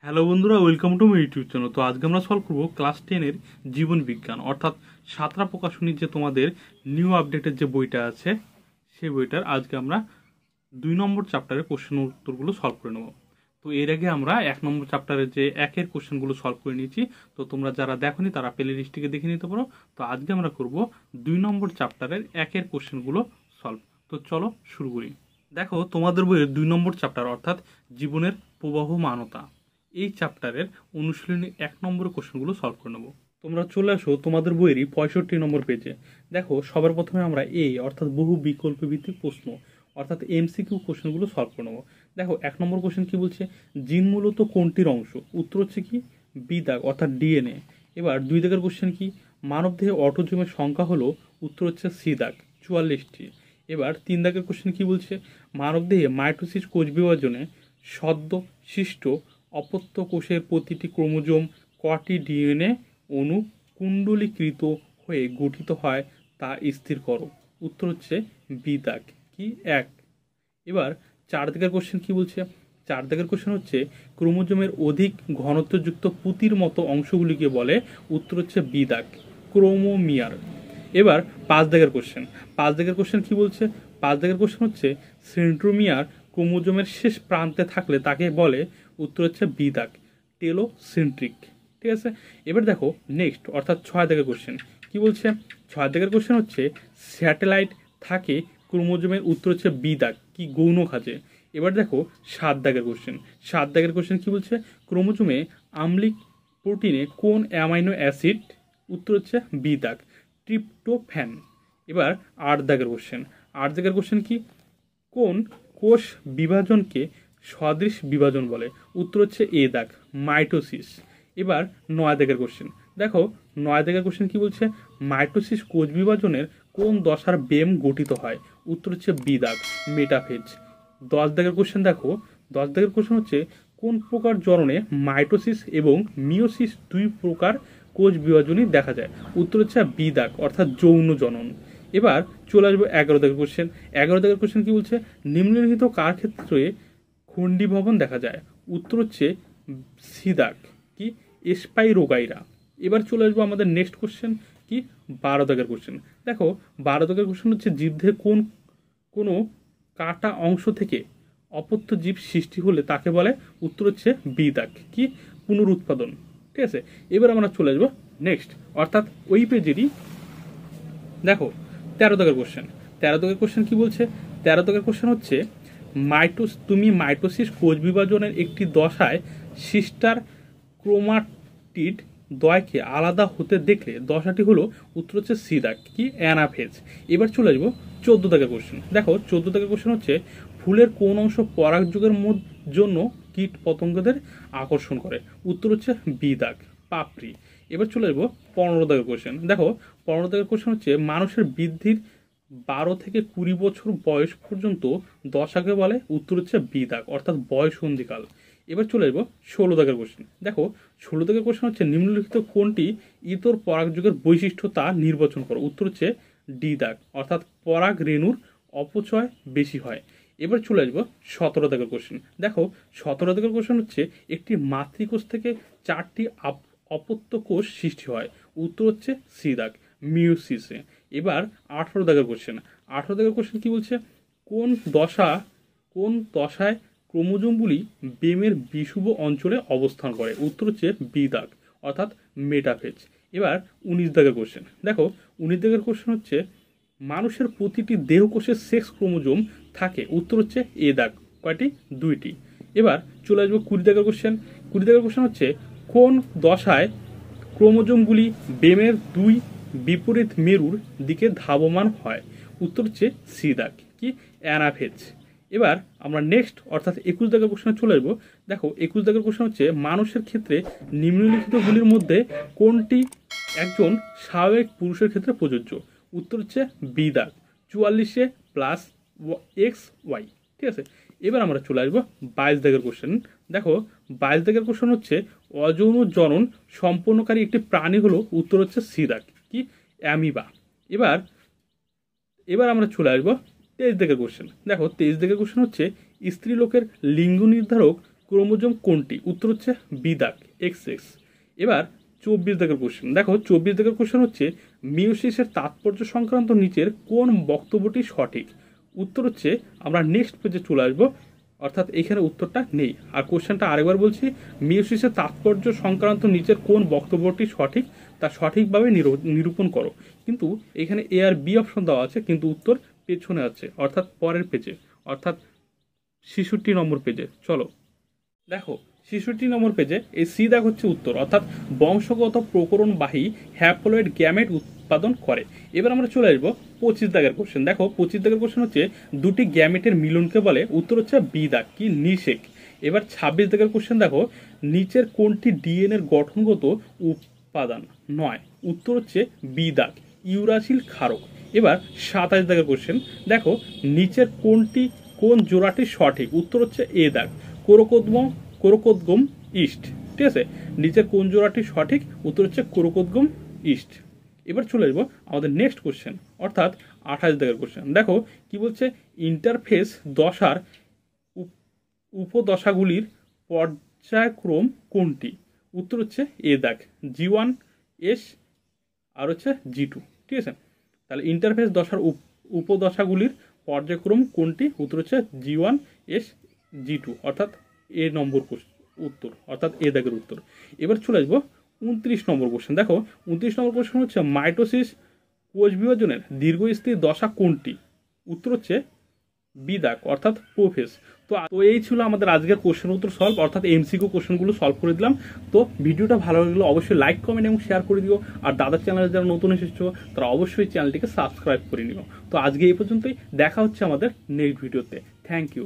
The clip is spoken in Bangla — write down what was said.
হ্যালো বন্ধুরা, welcome to my YouTube channel. তো আজকে আমরা সলভ করবো ক্লাস 10-এর জীবন বিজ্ঞান অর্থাৎ সাঁতরা প্রকাশনীর যে তোমাদের নিউ আপডেটের যে বইটা আছে সেই বইটার আজকে আমরা 2 নম্বর চ্যাপ্টারের কোশ্চেন উত্তরগুলো সলভ করে নেব। তো এর আগে আমরা 1 নম্বর চ্যাপ্টারের যে একের কোশ্চেনগুলো সলভ করে নিয়েছি। তো তোমরা যারা দেখোনি তারা প্লে লিস্টটিকে দেখে নিতে পারো। তো আজকে আমরা করব 2 নম্বর চ্যাপ্টারের একের কোশ্চেনগুলো সলভ। তো চলো শুরু করি। দেখো, তোমাদের বইয়ের 2 নম্বর চ্যাপ্টার অর্থাৎ জীবনের প্রবাহমানতা এই চ্যাপ্টারের অনুশীলনী 1 নম্বরের কোশ্চেনগুলো সলভ করে নেবো। তোমরা চলে আসো তোমাদের বইয়েরই 65 নম্বর পেজে। দেখো, সবার প্রথমে আমরা অর্থাৎ বহু বিকল্প ভিত্তিক প্রশ্ন অর্থাৎ এমসিকিউ কোশ্চেনগুলো সলভ করে নেবো। দেখো, 1 নম্বর কোশ্চেন কি বলছে, জিন মূলত কোনটির অংশ? উত্তর হচ্ছে কি বি দাগ অর্থাৎ ডিএনএ। এবার 2 দাগের কোশ্চেন কি, মানবদেহে অটোজোমের সংখ্যা হলো? উত্তর হচ্ছে সি দাগ 44টি। এবার 3 দাগের কোশ্চেন কি বলছে, মানবদেহে মাইটোসিস কোষ বিভাজনে সদ্য সৃষ্ট অপত্য কোষের প্রতিটি ক্রোমোজোম কটি ডিএনএ অণু কুণ্ডলীকৃত হয়ে গঠিত হয় তা স্থির করো? উত্তর হচ্ছে বি দাগ কি 1। এবার 4 দাগের কোশ্চেন কি বলছে, 4 দাগের কোশ্চেন হচ্ছে ক্রোমোজোমের অধিক ঘনত্বযুক্ত পুঁতির মতো অংশগুলিকে বলে? উত্তর হচ্ছে বি দাগ ক্রোমোমিয়ার। এবার 5 দাগের কোশ্চেন, 5 দাগের কোশ্চেন কি বলছে, 5 দাগের কোশ্চেন হচ্ছে সেন্ট্রোমিয়ার ক্রোমোজোমের শেষ প্রান্তে থাকলে তাকে বলে? উত্তর হচ্ছে বি দাগ টেলোসেন্ট্রিক। ঠিক আছে। এবার দেখো নেক্সট অর্থাৎ 6 দাগের কোশ্চেন কি বলছে, 6 দাগের কোশ্চেন হচ্ছে স্যাটেলাইট থাকে ক্রোমোজোমের? উত্তর হচ্ছে বি দাগ কি গৌণ খাঁজে। এবার দেখো 7 দাগের কোশ্চেন, 7 দাগের কোশ্চেন কি বলছে, ক্রোমোজোমে আম্লিক প্রোটিনে কোন অ্যামাইনো অ্যাসিড? উত্তর হচ্ছে বি দাগ ট্রিপ্টোফ্যান। এবার 8 দাগের কোশ্চেন, 8 দাগের কোশ্চেন কি, কোন কোষ বিভাজনকে সদৃশ বিভাজন বলে? উত্তর হচ্ছে এ দাগ মাইটোসিস। এবার 9 দাগের কোশ্চেন, দেখো 9 দাগের কোশ্চেন কি বলছে, মাইটোসিস কোষ বিভাজনের কোন দশার বেম গঠিত হয়? উত্তর হচ্ছে বি দাগ মেটাফেজ। 10 দাগের কোশ্চেন দেখো, 10 দাগের কোশ্চেন হচ্ছে কোন প্রকার জননে মাইটোসিস এবং মিওসিস 2 প্রকার কোষ বিভাজনই দেখা যায়? উত্তর হচ্ছে বি দাগ অর্থাৎ যৌন জনন। এবার চলে আসবো 11 দাগের কোশ্চেন, 11 দাগের কোশ্চেন কি বলছে, নিম্নলিখিত কার ক্ষেত্রে খণ্ডীভবন দেখা যায়? উত্তর হচ্ছে সি দাগ কি স্পাইরোগাইরা। এবার চলে আসবো আমাদের নেক্সট কোশ্চেন কি 12 দাগের কোশ্চেন। দেখো 12 দাগের কোশ্চেন হচ্ছে জীবদেহে কোনো কাটা অংশ থেকে অপত্য জীব সৃষ্টি হলে তাকে বলে? উত্তর হচ্ছে বি দাগ কি পুনরুৎপাদন। ঠিক আছে। এবার আমরা চলে আসবো নেক্সট অর্থাৎ ওই পেজেরই দেখো 13 দাগের কোশ্চেন, 13 দাগের কোশ্চেন কি বলছে, 13 দাগের কোশ্চেন হচ্ছে তুমি মাইটোসিস কোষ বিভাজনের একটি দশায় সিস্টার ক্রোমাটিড দ্বয়কে আলাদা হতে দেখলে দশাটি হলো? উত্তর হচ্ছে সি দাগ কি অ্যানাফেজ। এবার চলে আসবো 14 দাগের কোশ্চেন। দেখো 14 দাগের কোশ্চেন হচ্ছে ফুলের কোন অংশ পরাগযোগের জন্য কীট পতঙ্গদের আকর্ষণ করে? উত্তর হচ্ছে বি দাগ পাপড়ি। এবার চলে আসবো 15 দাগের কোশ্চেন। দেখো 15 দাগের কোশ্চেন হচ্ছে মানুষের বৃদ্ধির 12 থেকে 20 বছর বয়স পর্যন্ত দশাকে বলে? উত্তর হচ্ছে বি দাগ অর্থাৎ বয়ঃসন্ধিকাল। এবার চলে আসবো 16 দাগের কোশ্চেন। দেখো 16 দাগের কোশ্চেন হচ্ছে নিম্নলিখিত কোনটি ইতর পরাগযোগের বৈশিষ্ট্য তা নির্বাচন করো? উত্তর হচ্ছে ডি দাগ অর্থাৎ পরাগ রেণুর অপচয় বেশি হয়। এবার চলে আসবো 17 দাগের কোশ্চেন। দেখো 17 দাগের কোশ্চেন হচ্ছে একটি মাতৃকোষ থেকে 4টি অপত্য কোষ সৃষ্টি হয়? উত্তর হচ্ছে সি দাগ মিওসিসে। এবার 18 দাগের কোশ্চেন, 18 দাগের কোশ্চেন কি বলছে, কোন দশায় ক্রোমোজোমগুলি বেমের বিষুব অঞ্চলে অবস্থান করে? উত্তর হচ্ছে বি দাগ অর্থাৎ মেটাফেজ। এবার 19 দাগের কোশ্চেন। দেখো 19 দাগের কোশ্চেন হচ্ছে মানুষের প্রতিটি দেহকোষে সেক্স ক্রোমোজোম থাকে? উত্তর হচ্ছে এ দাগ কয়টি? 2টি। এবার চলে আসবো 20 দাগের কোশ্চেন। 20 দাগের কোশ্চেন হচ্ছে কোন দশায় ক্রোমোজোমগুলি বেমের 2 বিপরীত মেরুর দিকে ধাবমান হয়? উত্তর হচ্ছে সি দাগ কি অ্যানাফেজ। এবার আমরা নেক্সট অর্থাৎ 21 দাগের কোশ্চেনে চলে আসবো। দেখো 21 দাগের কোশ্চেন হচ্ছে মানুষের ক্ষেত্রে নিম্নলিখিতগুলির মধ্যে কোনটি একজন স্বাভাবিক পুরুষের ক্ষেত্রে প্রযোজ্য? উত্তর হচ্ছে বি দাগ 44 প্লাস XY। ঠিক আছে। এবার আমরা চলে আসবো 22 দাগের কোশ্চেন। দেখো 22 দাগের কোশ্চেন হচ্ছে অযৌন জনন সম্পন্নকারী একটি প্রাণী হলো? উত্তর হচ্ছে সি দাগ কি অ্যামিবা। এবার আমরা চলে আসবো 23 দাগের কোশ্চেন। দেখো 23 দাগের কোশ্চেন হচ্ছে স্ত্রী লোকের লিঙ্গ নির্ধারক ক্রোমোজোম কোনটি? উত্তর হচ্ছে বি দাগ XX। এবার 24 দাগের কোশ্চেন দেখো, 24 দাগের কোশ্চেন হচ্ছে মিওসিসের তাৎপর্য সংক্রান্ত নিচের কোন বক্তব্যটি সঠিক? উত্তর হচ্ছে, আমরা নেক্সট পেজে চলে আসবো, অর্থাৎ এখানে উত্তরটা নেই। আর কোশ্চেনটা আরেকবার বলছি, মিওসিসের তাৎপর্য সংক্রান্ত নিচের কোন বক্তব্যটি সঠিক তা সঠিকভাবে নিরূপণ করো। কিন্তু এখানে এ আর বি অপশন দেওয়া আছে, কিন্তু উত্তর পেছনে আছে, অর্থাৎ পরের পেজে, অর্থাৎ 66 নম্বর পেজে। চলো দেখো 66 নম্বর পেজে এই সি দাগ হচ্ছে উত্তর, অর্থাৎ বংশগত প্রকরণবাহী হ্যাপ্লয়েড গ্যামেট উৎপাদন করে। এবার আমরা চলে আসবো 25 দাগের কোশ্চেন দেখো, 25 দাগের কোশ্চেন হচ্ছে দুটি গ্যামেটের মিলনকে বলে? উত্তর হচ্ছে বি দাগ কি নিষেক। এবার 26 দাগের কোশ্চেন দেখো, নিচের কোনটি ডিএনএ এর গঠনগত উপাদান নয়? উত্তর হচ্ছে বি দাগ ইউরাসিল ক্ষারক। এবার 27 দাগের কোশ্চেন দেখো, নিচের কোন জোড়াটি সঠিক? উত্তর হচ্ছে এ দাগ কোরকোদ্গম ইস্ট। ঠিক আছে, নিচের কোন জোড়াটি সঠিক? উত্তর হচ্ছে কোরকোদ্গম ইস্ট। এবার চলে আসবো আমাদের নেক্সট কোশ্চেন, অর্থাৎ 28 দাগের কোশ্চেন দেখো কি বলছে, ইন্টারফেস দশার উপদশাগুলির পর্যায়ক্রম কোনটি? উত্তর হচ্ছে এ দাগ G1S আর হচ্ছে G2। ঠিক আছে, তাহলে ইন্টারফেস দশার উপদশাগুলির পর্যায়ক্রম কোনটি? উত্তর হচ্ছে G1S G2, অর্থাৎ এ নম্বর উত্তর, অর্থাৎ এ দাগের উত্তর। এবার চলে আসবো 29 নম্বর কোশ্চেন দেখো, 29 নম্বর কোশ্চেন হচ্ছে মাইটোসিস কোষ বিভাজনের দীর্ঘস্থায়ী দশা কোনটি? উত্তর হচ্ছে বি দাগ অর্থাৎ প্রোফেজ। তো এই ছিল আমাদের আজকের কোশ্চেন উত্তর সলভ, অর্থাৎ এমসিকিউ কোশ্চেনগুলো সলভ করে দিলাম। তো ভিডিওটা ভালো লাগলে অবশ্যই লাইক কমেন্ট এবং শেয়ার করে দিও। আর দাদার চ্যানেলে যারা নতুন এসেছো তারা অবশ্যই চ্যানেলটিকে সাবস্ক্রাইব করে নিও। তো আজকে এই পর্যন্তই, দেখা হচ্ছে আমাদের নেক্সট ভিডিওতে। Thank you.